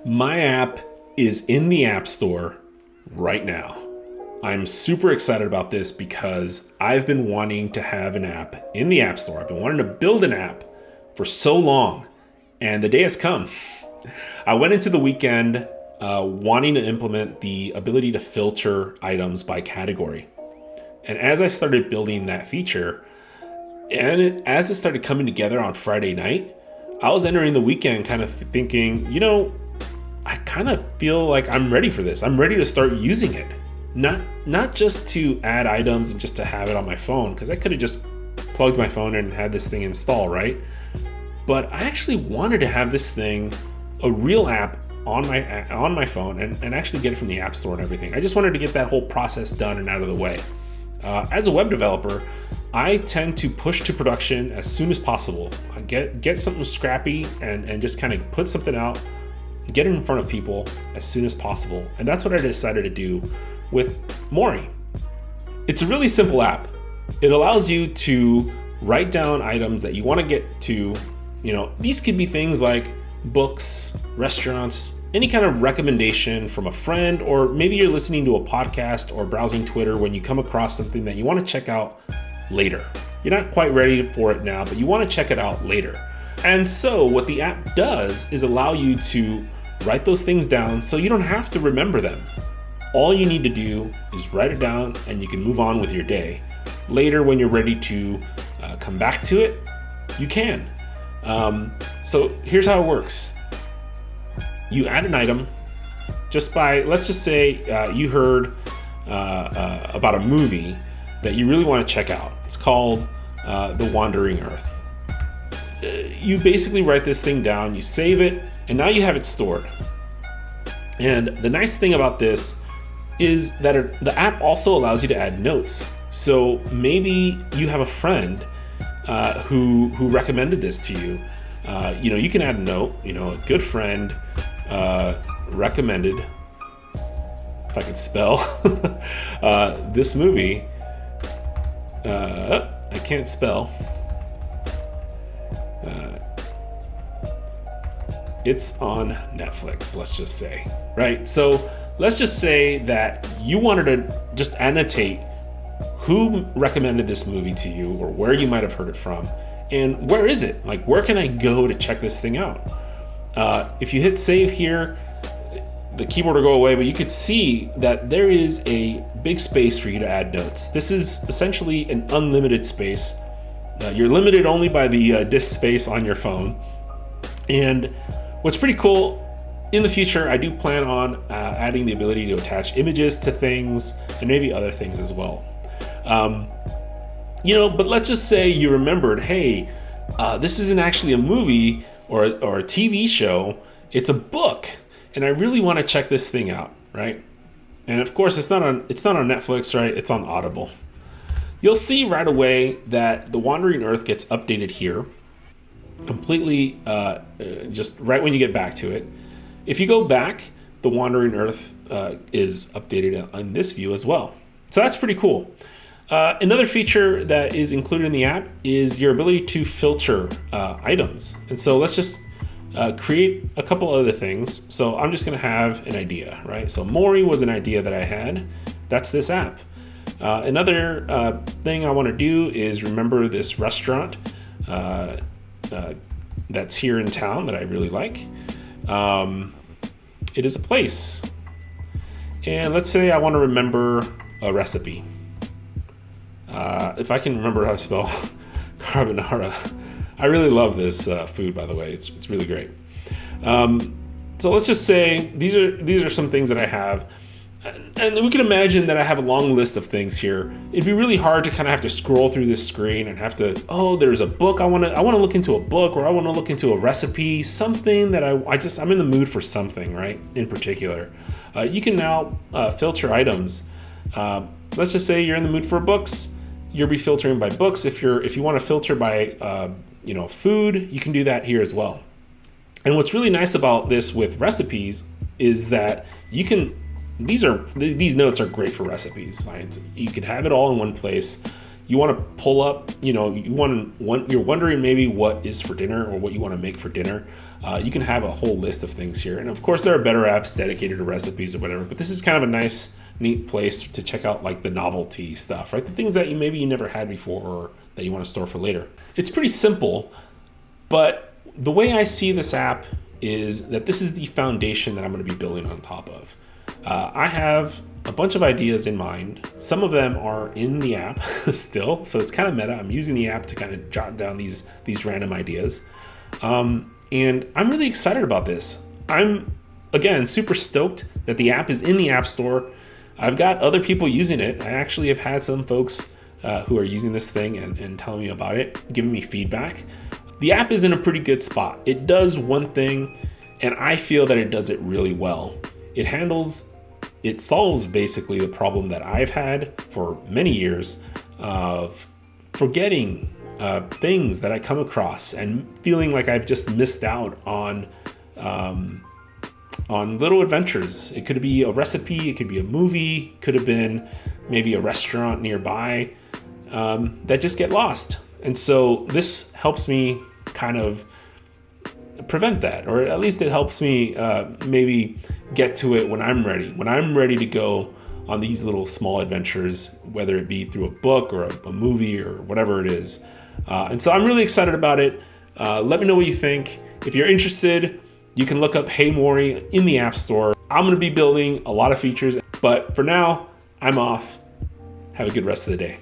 My app is in the App Store right now. I'm super excited about this because I've been wanting to have an app in the App Store. I've been wanting to build an app for so long, and the day has come. I went into the weekend wanting to implement the ability to filter items by category. And as I started building that feature, as it started coming together on Friday night, I was entering the weekend kind of thinking, I kind of feel like I'm ready for this. I'm ready to start using it. Not just to add items and just to have it on my phone, because I could have just plugged my phone in and had this thing install, right? But I actually wanted to have this thing, a real app on my phone and actually get it from the App Store and everything. I just wanted to get that whole process done and out of the way. As a web developer, I tend to push to production as soon as possible. I get something scrappy and just kind of put something out, get it in front of people as soon as possible. And that's what I decided to do with Mori. It's a really simple app. It allows you to write down items that you want to get to. These could be things like books, restaurants, any kind of recommendation from a friend, or maybe you're listening to a podcast or browsing Twitter when you come across something that you want to check out later. You're not quite ready for it now, but you want to check it out later. And so what the app does is allow you to write those things down so you don't have to remember them. All you need to do is write it down and you can move on with your day. Later, when you're ready to come back to it, you can. So here's how it works. You add an item just by, let's just say you heard about a movie that you really want to check out. It's called The Wandering Earth. You basically write this thing down, you save it, and now you have it stored. And the nice thing about this is that the app also allows you to add notes. So maybe you have a friend who recommended this to you. You can add a note. A good friend recommended, if I could spell, this movie. I can't spell. It's on Netflix, let's just say, right? So let's just say that you wanted to just annotate who recommended this movie to you, or where you might have heard it from, and where is it? Like, where can I go to check this thing out? If you hit save here, the keyboard will go away, but you could see that there is a big space for you to add notes. This is essentially an unlimited space. You're limited only by the disk space on your phone. And what's pretty cool, in the future, I do plan on adding the ability to attach images to things and maybe other things as well. But let's just say you remembered, hey, this isn't actually a movie or a TV show, it's a book, and I really want to check this thing out, right? And of course, it's not on Netflix, right? It's on Audible. You'll see right away that The Wandering Earth gets updated here, completely just right when you get back to it. If you go back, The Wandering Earth is updated in this view as well. So that's pretty cool. Another feature that is included in the app is your ability to filter items. And so let's just create a couple other things. So I'm just going to have an idea, right? So Mori was an idea that I had. That's this app. Another thing I want to do is remember this restaurant that's here in town that I really like. It is a place. And let's say I want to remember a recipe. If I can remember how to spell carbonara. I really love this food, by the way. It's really great. So let's just say these are some things that I have. And we can imagine that I have a long list of things here. It'd be really hard to kind of have to scroll through this screen and have to, there's a book. I want to look into a book, or I want to look into a recipe, something that I'm in the mood for something, right? In particular. You can now filter items. Let's just say you're in the mood for books. You'll be filtering by books. If you want to filter by food, you can do that here as well. And what's really nice about this with recipes is that you can these notes are great for recipes. Right? You can have it all in one place. you want to pull up, you're wondering maybe what is for dinner or what you want to make for dinner. You can have a whole list of things here. And of course, there are better apps dedicated to recipes or whatever, but this is kind of a nice, neat place to check out like the novelty stuff, right? The things that maybe you never had before or that you want to store for later. It's pretty simple, but the way I see this app is that this is the foundation that I'm going to be building on top of. I have a bunch of ideas in mind. Some of them are in the app still, so it's kind of meta. I'm using the app to kind of jot down these random ideas. And I'm really excited about this. I'm, again, super stoked that the app is in the App Store. I've got other people using it. I actually have had some folks who are using this thing and telling me about it, giving me feedback. The app is in a pretty good spot. It does one thing, and I feel that it does it really well. It solves basically the problem that I've had for many years of forgetting things that I come across and feeling like I've just missed out on little adventures. It could be a recipe, it could be a movie, could have been maybe a restaurant nearby that just get lost. And so this helps me kind of prevent that, or at least it helps me maybe get to it when I'm ready to go on these little small adventures, whether it be through a book or a movie or whatever it is. And so I'm really excited about it. Let me know what you think. If you're interested, you can look up Hey Mori in the App Store. I'm going to be building a lot of features, but for now, I'm off. Have a good rest of the day.